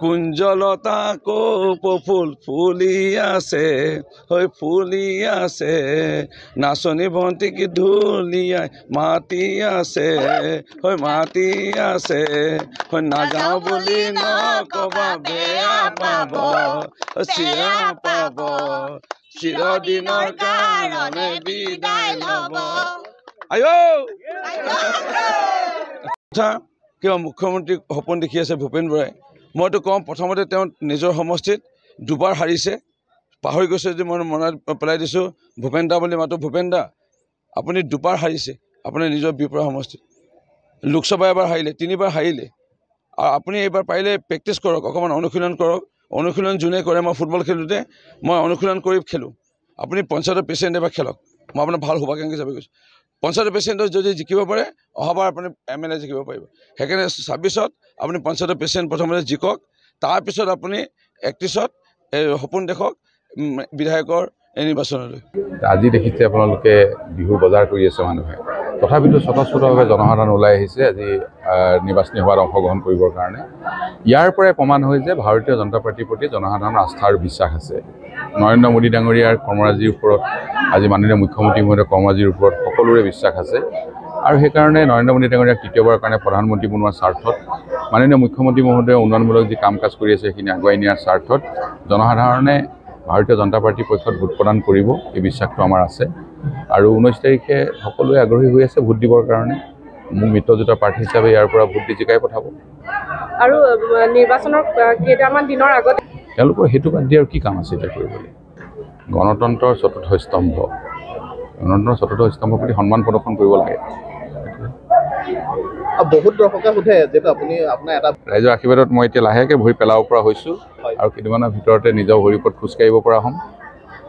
কুঞ্জলতা কপ ফুল ফুলি আছে হৈ ফুলি আছে নাচনী ভণ্টিক ঢুলিয়াই মাতি আছে হৈ মাতি আছে হৈ নাযাওঁ বুলি নকবা বেয়া পাব চিৰা পাব চিৰদিনৰ কাৰণে বিদায় ল'ব কিয় মুখ্যমন্ত্ৰী সপোন দেখি আছে ভূপেন বৰাই মইতো কওঁ প্ৰথমতে তেওঁ নিজৰ সমষ্টিত দুবাৰ হাৰিছে পাহৰি গৈছে যে মই মনত পেলাই দিছোঁ ভূপেন দা বুলি মাতো ভূপেন দা আপুনি দুবাৰ হাৰিছে আপুনি নিজৰ বিপৰা সমষ্টিত লোকসভা এবাৰ হাৰিলে তিনিবাৰ হাৰিলে আৰু আপুনি এইবাৰ পাৰিলে প্ৰেক্টিছ কৰক অকণমান অনুশীলন কৰক অনুশীলন যোনে কৰে মই ফুটবল খেলোঁতে মই অনুশীলন কৰি খেলোঁ আপুনি পঞ্চায়তৰ প্ৰেচিডেণ্ট এবাৰ খেলক মই আপোনাৰ ভাল শুভাকাংক্ষী হিচাপে কৈছোঁ পঞ্চায়তৰ প্ৰেচিডেণ্টত যদি জিকিব পাৰে অহাবাৰ আপুনি MLA জিকিব পাৰিব সেইকাৰণে 26ত আপুনি পঞ্চায়তৰ প্ৰেচিডেণ্ট প্ৰথমতে জিকক তাৰপিছত আপুনি 31ত সপোন দেখক বিধায়কৰ নিৰ্বাচনলৈ আজি দেখিছে আপোনালোকে বিহুৰ বজাৰ কৰি আছে মানুহে তথাপিতো স্বতঃস্ফূৰ্তভাৱে জনসাধাৰণ ওলাই আহিছে আজি নিৰ্বাচনী সভাত অংশগ্ৰহণ কৰিবৰ কাৰণে ইয়াৰ পৰাই প্ৰমাণ হয় যে ভাৰতীয় জনতা পাৰ্টিৰ প্ৰতি জনসাধাৰণৰ আস্থা আৰু বিশ্বাস আছে নৰেন্দ্ৰ মোদী ডাঙৰীয়াৰ কৰ্মৰাজিৰ ওপৰত আজি মাননীয় মুখ্যমন্ত্ৰী মহোদয়ৰ কৰ্মৰাজিৰ ওপৰত সকলোৰে বিশ্বাস আছে আৰু সেইকাৰণে নৰেন্দ্ৰ মোদী ডাঙৰীয়াক তৃতীয়বাৰৰ কাৰণে প্ৰধানমন্ত্ৰী বনোৱাৰ স্বাৰ্থত মাননীয় মুখ্যমন্ত্ৰী মহোদয়ে উন্নয়নমূলক যি কাম কাজ কৰি আছে সেইখিনি আগুৱাই নিয়াৰ স্বাৰ্থত জনসাধাৰণে ভাৰতীয় জনতা পাৰ্টিৰ পক্ষত ভোট প্ৰদান কৰিব এই বিশ্বাসটো আমাৰ আছে আৰু 19 তাৰিখে সকলোৱে আগ্ৰহী হৈ আছে ভোট দিবৰ কাৰণে মোক মিত্ৰজোঁট প্ৰাৰ্থী হিচাপে ইয়াৰ পৰা ভোট দি জিকাই পঠাব আৰু নিৰ্বাচনৰ কেইটামান দিনৰ আগত তেওঁলোকৰ সেইটো বাদ দি আৰু কি কাম আছে এতিয়া কৰিবলৈ গণতন্ত্ৰৰ চতুৰ্থ স্তম্ভ প্ৰতি সন্মান প্ৰদৰ্শন কৰিব লাগে বহুত দৰ্শকে সোধে যে আপুনি আপোনাৰ এটা ৰাইজৰ আশীৰ্বাদত মই এতিয়া লাহেকৈ ভৰি পেলাব পৰা হৈছোঁ আৰু কেইদিনমানৰ ভিতৰতে নিজৰ ভৰিৰ ওপৰত খোজকাঢ়িব পৰা হ'ম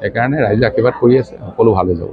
সেইকাৰণে ৰাইজে আশীৰ্বাদ কৰি আছে সকলো ভাল হৈ যাব